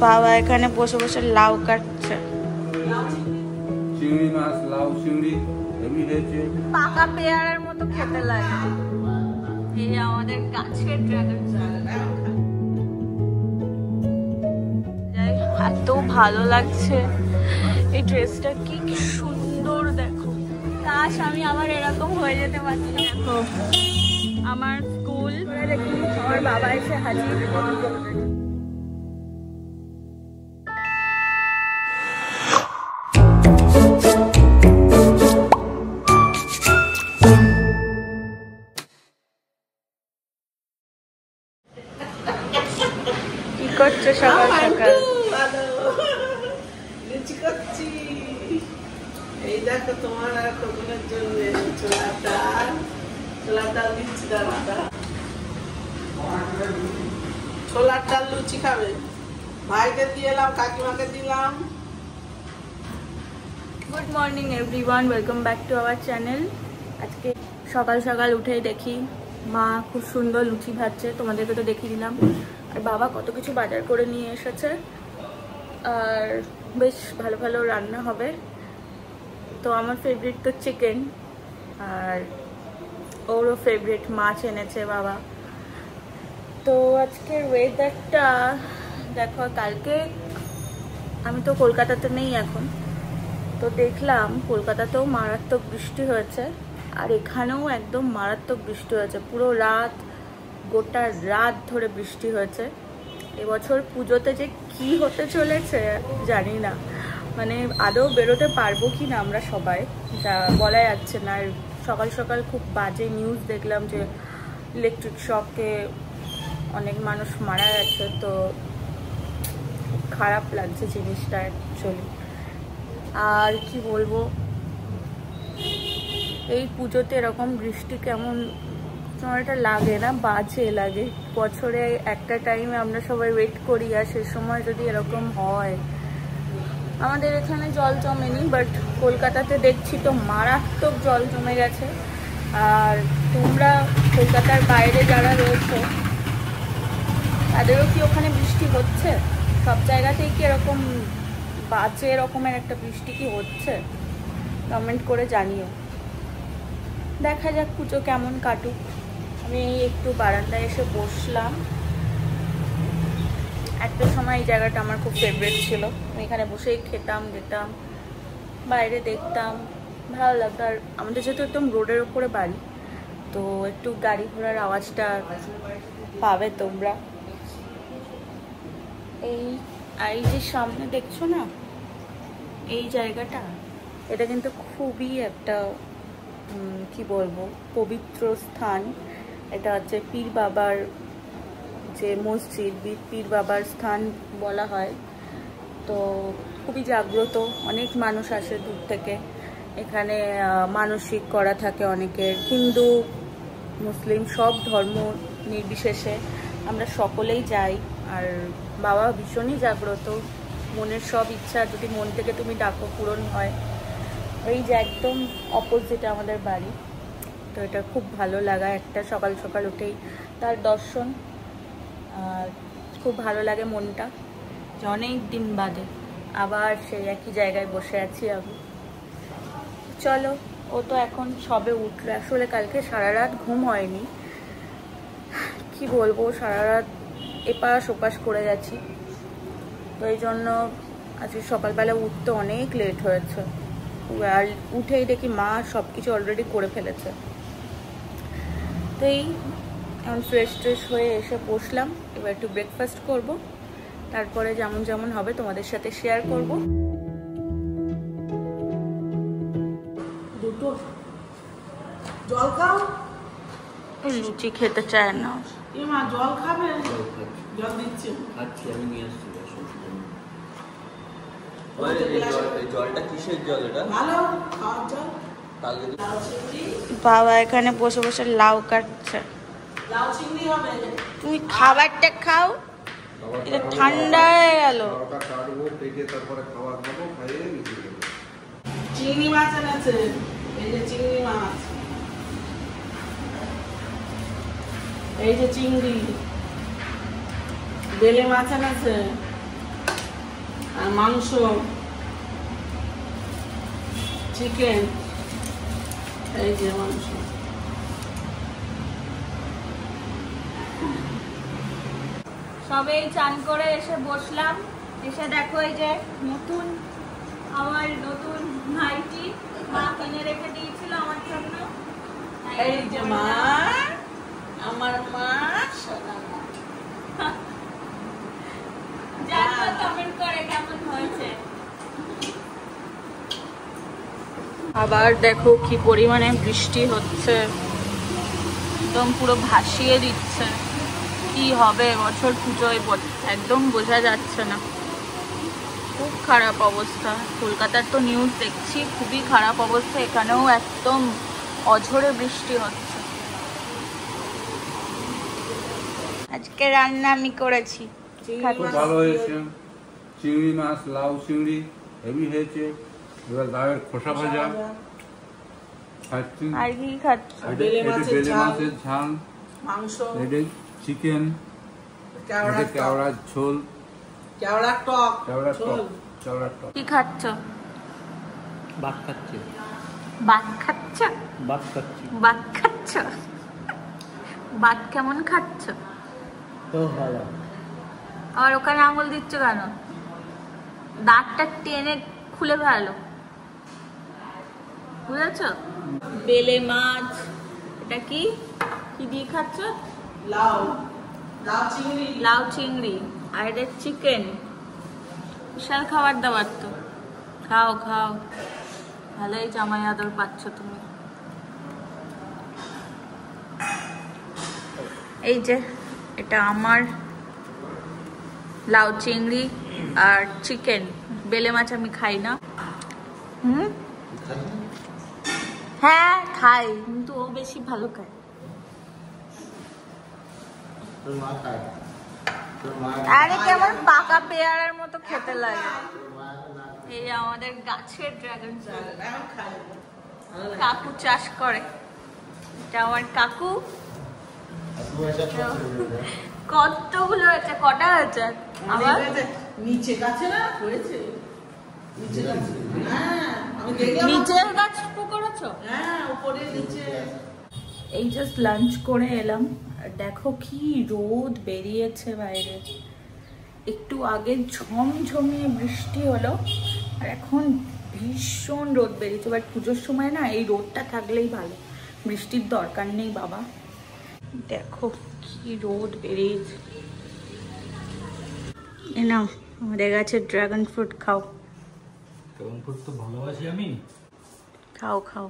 বাবা এখানে বসে বসে লাউ কাটছে। চিংড়ি মাছ, লাউ, চিংড়ি হেভি হয়েছে। পাকা পেয়ারার মতো খেতে লাগে। এই আমাদের গাছের ড্রাগন এত ভালো লাগছে। এই ড্রেসটা কি সুন্দর দেখো। কাশ আমি আবার এরকম হয়ে যেতে পারছি। দেখো আমার স্কুল, দেখি আমার বাবা এসে হাজির। কি করছো সকাল সকাল? লুচি করছি। এই দেখো তোমার আর কখনোর জন্য ছোলার ডাল দিচ্ছি। দাঁড়াটা ছোলার ডাল লুচি খাবে। ভাইকে দিয়ে এলাম, কাকিমাকে দিলাম। Good morning everyone, welcome back to our channel. আজকে সকাল সকাল উঠেই দেখি মা খুব সুন্দর লুচি ভাজছে, তোমাদেরকে তো দেখিয়ে দিলাম। আর বাবা কত কিছু বাজার করে নিয়ে এসেছে, আর বেশ ভালো ভালো রান্না হবে। তো আমার ফেভারিট তো চিকেন, আর ওরও ফেভারিট মাছ এনেছে বাবা। তো আজকের ওয়েদারটা দেখো, কালকে আমি তো কলকাতাতে নেই এখন, তো দেখলাম কলকাতাতেও মারাত্মক বৃষ্টি হয়েছে, আর এখানেও একদম মারাত্মক বৃষ্টি হয়েছে। পুরো রাত, গোটা রাত ধরে বৃষ্টি হয়েছে। এবছর পুজোতে যে কি হতে চলেছে জানি না, মানে আদৌ বেরোতে পারবো কি না আমরা সবাই, যা বলা যাচ্ছে না। আর সকাল সকাল খুব বাজে নিউজ দেখলাম যে ইলেকট্রিক শকে অনেক মানুষ মারা গেছে। তো খারাপ লাগছে জিনিসটা অ্যাকচুয়ালি। আর কি বলবো, এই পুজোতে এরকম বৃষ্টি কেমন সময়টা লাগে না, বাজে লাগে। বছরে একটা টাইমে আমরা সবাই ওয়েট করি, আর সে সময় যদি এরকম হয়। আমাদের এখানে জল জমেনি, বাট কলকাতাতে দেখছি তো মারাত্মক জল জমে গেছে। আর তোমরা কলকাতার বাইরে যারা রয়েছে, তাদেরও কি ওখানে বৃষ্টি হচ্ছে? সব জায়গাতেই কি এরকম বাজে রকমের একটা বৃষ্টি কি হচ্ছে? কমেন্ট করে জানিও। দেখা যাক পুজো কেমন কাটুক। আমি একটু বারান্দায় এসে বসলাম। একটা সময় এই জায়গাটা আমার খুব ফেভারিট ছিল, আমি এখানে বসেই খেতাম, যেতাম, বাইরে দেখতাম, ভালো লাগতো। আর আমাদের যেহেতু একদম রোডের ওপরে বাড়ি, তো একটু গাড়ি ঘোড়ার আওয়াজটা পাবে তোমরা। এই যে সামনে দেখছো না এই জায়গাটা, এটা কিন্তু খুবই একটা কি বলবো পবিত্র স্থান। এটা হচ্ছে পীর বাবার যে মসজিদ, পীর বাবার স্থান বলা হয়। তো খুবই জাগ্রত, অনেক মানুষ আসে দূর থেকে। এখানে মানসিক করা থাকে অনেকের, হিন্দু মুসলিম সব ধর্ম নির্বিশেষে আমরা সকলেই যাই। আর বাবা ভীষণই জাগ্রত, মনের সব ইচ্ছা যদি মন থেকে তুমি ডাকো পূরণ হয়। এই যে একদম অপোজিটে আমাদের বাড়ি, তো এটা খুব ভালো লাগা একটা সকাল সকাল উঠেই তার দর্শন। আর খুব ভালো লাগে মনটা, যে অনেক দিন বাদে আবার সেই একই জায়গায় বসে আছি আমি। চলো, ও তো এখন সবে উঠলো। আসলে কালকে সারা রাত ঘুম হয়নি, কি বলবো, সারা রাত এপাশ ওপাশ করে যাচ্ছি। তো এই জন্য আজকে সকালবেলা উঠতে অনেক লেট হয়েছে। আর উঠেই দেখি মা সব কিছু অলরেডি করে ফেলেছে। তো এই এখন ফ্রেশ ট্রেশ হয়ে এসে বসলাম, এবার একটু ব্রেকফাস্ট করব, তারপরে যেমন যেমন হবে তোমাদের সাথে শেয়ার করব। দুটো জল খাও। লুচি খেতে চায় না। মা জল খাবে? জল দিচ্ছি। আচ্ছা আমি নিয়ে আসছি। জলটা কিসের জল? এটা ভালো খাওয়ার জল। বাবা এখানে বসে বসে লাউ কাটছে। লাউ চিংড়ি হবে। তুমি খাবারটা খাও, এটা ঠান্ডা হয়ে গেল। চিংড়ি মাছ এনেছে, এই যে চিংড়ি মাছ, এই যে চিংড়ি, বেলে মাছ এনেছে। আর মাংস, চিকেন, এই যে মাংস। সবে চান করে এসে বসলাম, এসে দেখো এই যে নতুন আমার নতুন নাইটি মা কিনে রেখে দিয়েছিল আমার জন্য। এই যে মা, আমার মা সোনা মা। জানো কমেন্ট করে কেমন হয়েছে। আবার দেখো কি পরিমাণে বৃষ্টি হচ্ছে, একদম পুরো ভাসিয়ে দিচ্ছে। কি হবে বছর পুজোয় একদম বোঝা যাচ্ছে না, খুব খারাপ অবস্থা। কলকাতার তো নিউজ দেখছি খুবই খারাপ অবস্থা, এখানেও একদম অঝোরে বৃষ্টি হচ্ছে। আজকে রান্না আমি করেছি, খুব ভালো হয়েছে। চিংড়ি মাছ, লাউ চিংড়ি হেভি হয়েছে। এবার লাউয়ের খোসা ভাজা খাচ্ছি। আর কি খাচ্ছ? বেলে বেলে মাছের মাছের ঝাল, মাংস, চিকেন, কেওড়ার ঝোল, কেওড়ার টক, কেওড়ার টক, কেওড়ার টক। কি খাচ্ছ? ভাত খাচ্ছি। ভাত খাচ্ছ? ভাত খাচ্ছি। ভাত খাচ্ছ? ভাত কেমন খাচ্ছ? তো ভালো। আর ওখানে আঙুল দিচ্ছ কেন? দাঁতটা টেনে খুলে ফেলো, বুঝেছ? বেলে মাছ, এটা কি কি দিয়ে খাচ্ছ? লাউ, লাউ চিংড়ি, লাউ চিংড়ি, আর এটা চিকেন। বিশাল খাবার দাবার তো, খাও খাও, ভালোই জামাই আদর পাচ্ছ তুমি। এই যে এটা আমার লাউ চিংড়ি আর চিকেন। বেলে মাছ আমি খাই না। হ্যাঁ খাই, কিন্তু ও বেশি ভালো খায়। আরে কেমন পাকা পেয়ারার মতো খেতে লাগে। এই আমাদের গাছের ড্রাগন ফ্রুট কাকু চাষ করে, এটা আমার কাকু। কতগুলো হয়েছে, কটা হয়েছে? আবার নিচে গাছে না পড়েছে, নিচে গাছে। হ্যাঁ আমি দেখলাম নিচের গাছ করেছো? হ্যাঁ উপরে নিচে। এই জাস্ট লাঞ্চ করে এলাম, আর দেখো কি রোদ বেরিয়েছে বাইরে। একটু আগে ঝমঝমিয়ে বৃষ্টি হলো, আর এখন ভীষণ রোদ বেরিয়েছে। বাট পুজোর সময় না এই রোদটা থাকলেই ভালো, বৃষ্টির দরকার নেই বাবা। দেখো কি রোদ বেরিয়েছে। এ নাও আমাদের গাছের ড্রাগন ফ্রুট, খাও। ড্রাগন ফ্রুট তো ভালোবাসি আমি। খাও খাও,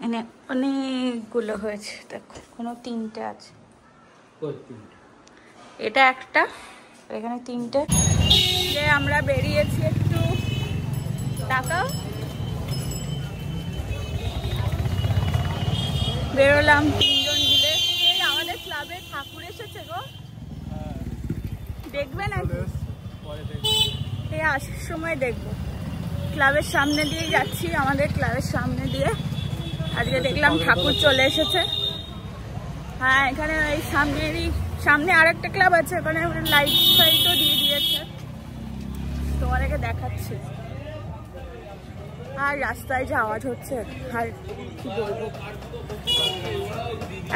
এনে অনেকগুলো হয়েছে দেখো, কোনো তিনটে আছে। এটা একটা, এখানে তিনটে। যে আমরা বেরিয়েছি একটু টাকা বেরোলাম তিনজন মিলে। এই আমাদের ক্লাবে ঠাকুর এসেছে গো, দেখবে নাকি? এই আসার সময় দেখবো। ক্লাবের সামনে দিয়ে যাচ্ছি, আমাদের ক্লাবের সামনে দিয়ে আজকে দেখলাম ঠাকুর চলে এসেছে। হ্যাঁ এখানে এই সামনে আর একটা ক্লাব আছে, ওখানে লাইট ফাইটও দিয়ে দিয়েছে, তোমাদেরকে দেখাচ্ছি। আর রাস্তায় যে আওয়াজ হচ্ছে, আর কি বলবো,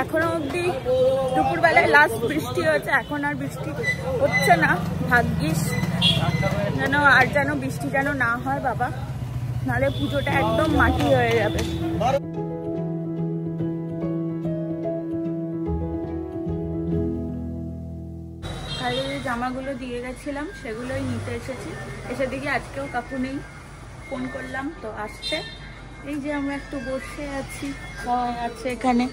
এখনো অব্দি দুপুরবেলায় লাস্ট বৃষ্টি হয়েছে, এখন আর বৃষ্টি হচ্ছে না। ভাগ্যিস যেন বৃষ্টি যেন না হয় বাবা, নাহলে পুজোটা একদম মাটি হয়ে যাবে। কালকে যে জামাগুলো দিয়ে গেছিলাম সেগুলোই নিতে এসেছি, এসে দেখি আজকেও কাকু নেই। ফোন করলাম তো আসছে। এই যে আমরা একটু বসে আছি, আছে এখানে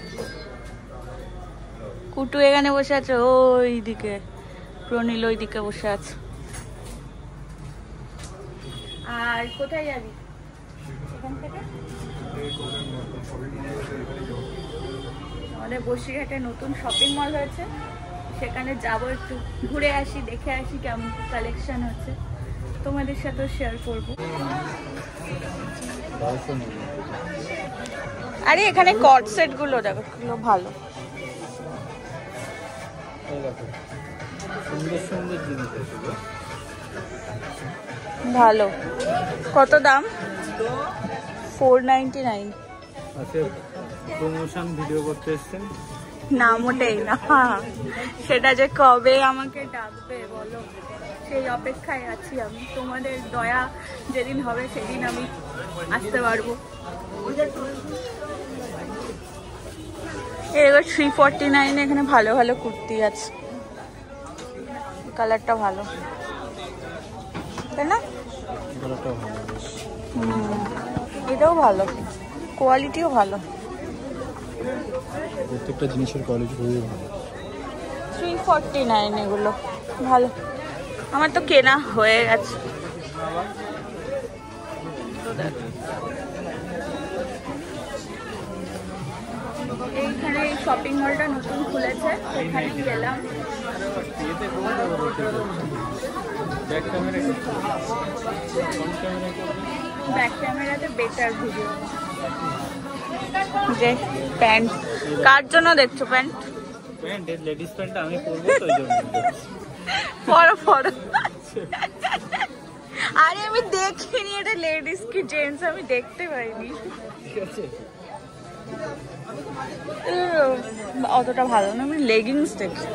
কুটু এখানে বসে আছে, ওই দিকে প্রনীল ওই দিকে বসে আছে। আর কোথায় যাবি এখান থেকে? আমাদের বসিরহাটে নতুন শপিং মল হয়েছে, সেখানে যাব, একটু ঘুরে আসি, দেখে আসি কেমন কালেকশন হচ্ছে, তোমাদের সাথেও শেয়ার করব। আরে এখানে কর্ড সেট গুলো দেখো, এগুলো ভালো, সুন্দর সুন্দর জিনিস আছে। ভালো। কত দাম? 499। আচ্ছা, প্রমোশন ভিডিও করতে এসেছেন? না মোটেই না, সেটা যে কবে আমাকে ডাকবে বলো, সেই অপেক্ষায় আছি আমি। তোমাদের দয়া যেদিন হবে সেদিন আমি আসতে পারবো। এবার 349 এখানে ভালো ভালো কুর্তি আছে, কালারটা ভালো তাই না? এটাও ভালো, কোয়ালিটিও ভালো, প্রত্যেকটা জিনিসের কোয়ালিটি খুবই ভালো। 349 এগুলো ভালো। আমার তো কেনা হয়ে গেছে। এইখানে এই শপিং মলটা নতুন খুলেছে, এখানে গেলাম। ব্যাক ক্যামেরাতে বেটার ভিডিও। যে প্যান্ট কার জন্য দেখছো? প্যান্ট লেডিস প্যান্ট আমি পরবো তো, ওই জন্য পরো পরো। আরে আমি দেখিনি এটা লেডিস কি জেন্টস, আমি দেখতে পাইনি। ঠিক আছে, অতটা ভালো না, আমি লেগিংস দেখি।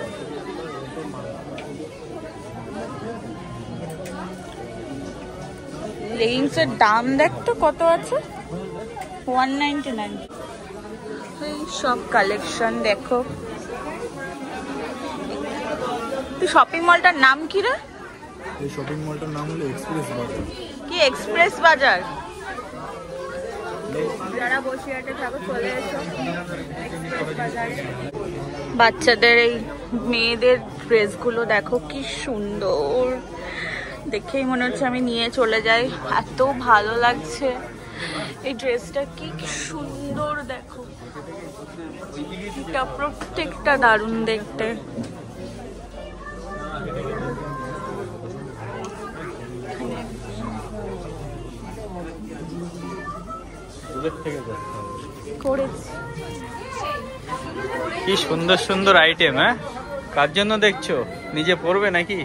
লেগিংসের দাম দেখতো কত আছে, 199। এই সব কালেকশন দেখো। তুই শপিং মলটার নাম কি রে? এই শপিং মলটার নাম হলো এক্সপ্রেস বাজার। কি এক্সপ্রেস বাজার? যারা বসিরহাটে থাকো চলে এসো এক্সপ্রেস বাজারে। বাচ্চাদের এই মেয়েদের ড্রেসগুলো দেখো কি সুন্দর, দেখেই মনে হচ্ছে আমি নিয়ে চলে যাই, এত ভালো লাগছে এই ড্রেসটা, কি সুন্দর দেখো, এটা প্রত্যেকটা দারুণ দেখতে। কি সুন্দর সুন্দর আইটেম। হ্যাঁ, কার জন্য দেখছো? নিজে পরবে নাকি?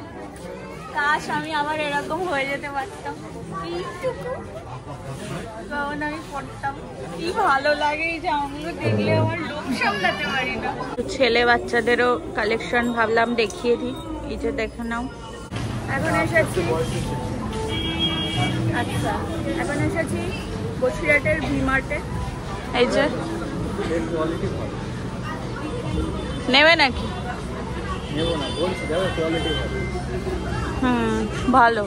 কাশ আমি আবার এরকম হয়ে যেতে পারতাম, তখন আমি পড়তাম। কি ভালো লাগে এই জামাগুলো দেখলে, আমার লোক সামলাতে পারি না। ছেলে বাচ্চাদেরও কালেকশন ভাবলাম দেখিয়ে দিই, এই যে দেখে নাও। এখন এসেছি, আচ্ছা এখন এসেছি বসিরহাটের ভি-মার্টে। এই যে নেবে নাকি? নেব না বলছি, দেখো কোয়ালিটি ভালো। ভালো।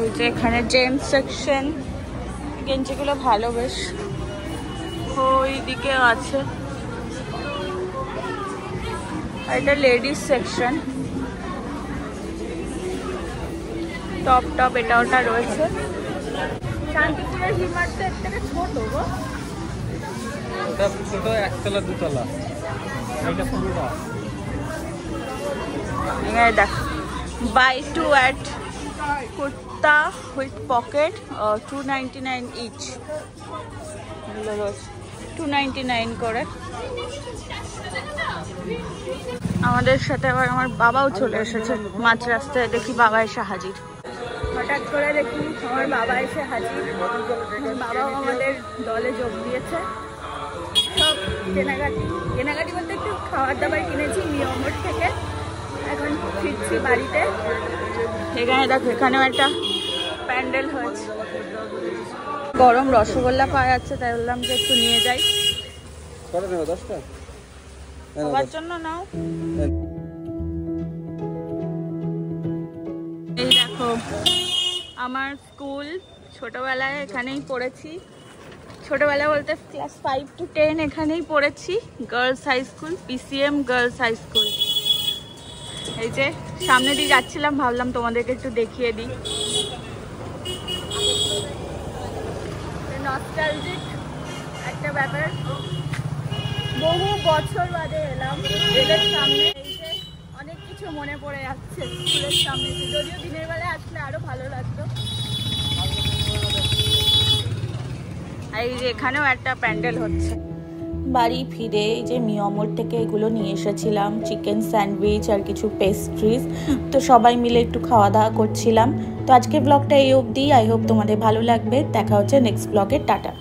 এই যে এখানে জেন্টস সেকশন, গেঞ্জিগুলো ভালো বেশ। ওই দিকে আছে এটা লেডিস সেকশন, টপ টপ এটা ওটা রয়েছে। শান্তিপুরের ভি-মার্ট এর থেকে ছোট গো, ওটা ছোট, একতলা দুতলা, এটা পুরোটা। দেখ buy two at kurta with pocket 299 each, 299 করে। আমাদের সাথে আবার আমার বাবাও চলে এসেছে, মাঝ রাস্তায় দেখি বাবা এসে হাজির। হঠাৎ করে দেখি আমার বাবা এসে হাজির, বাবাও আমাদের দলে যোগ দিয়েছে। সব কেনাকাটি বলতে একটু খাবার দাবার কিনেছি নিয়মর থেকে, এখন ফিরছি বাড়িতে। এখানে দেখো এখানেও একটা প্যান্ডেল হয়েছে, গরম রসগোল্লা পাওয়া যাচ্ছে, তাই বললাম যে একটু নিয়ে যাই। 10টা সবার জন্য নাও। এই দেখো আমার স্কুল, ছোটবেলায় এখানেই পড়েছি, ছোটবেলা বলতে ক্লাস 5 to 10 এখানেই পড়েছি, girls high school, PCM girls high school. এই যে সামনে দিয়ে যাচ্ছিলাম, ভাবলাম তোমাদেরকে একটু দেখিয়ে দিই। নস্টালজিক একটা ব্যাপার, বহু বছর বাদে এলাম স্কুলের সামনে, এই যে অনেক কিছু মনে পড়ে যাচ্ছে স্কুলের সামনে, যদিও দিনের বেলায় আসলে আরো ভালো লাগতো। এই যে এখানেও একটা প্যান্ডেল হচ্ছে, বাড়ি ফিরে এই যে মিয়ামোর থেকে এগুলো নিয়ে এসেছিলাম, চিকেন স্যান্ডউইচ আর কিছু পেস্ট্রিজ। তো সবাই মিলে একটু খাওয়া দাওয়া করছিলাম। তো আজকের ব্লগটা এই অবধি। আই হোপ তোমাদের ভালো লাগবে। দেখা হচ্ছে নেক্সট ব্লগে। টাটা।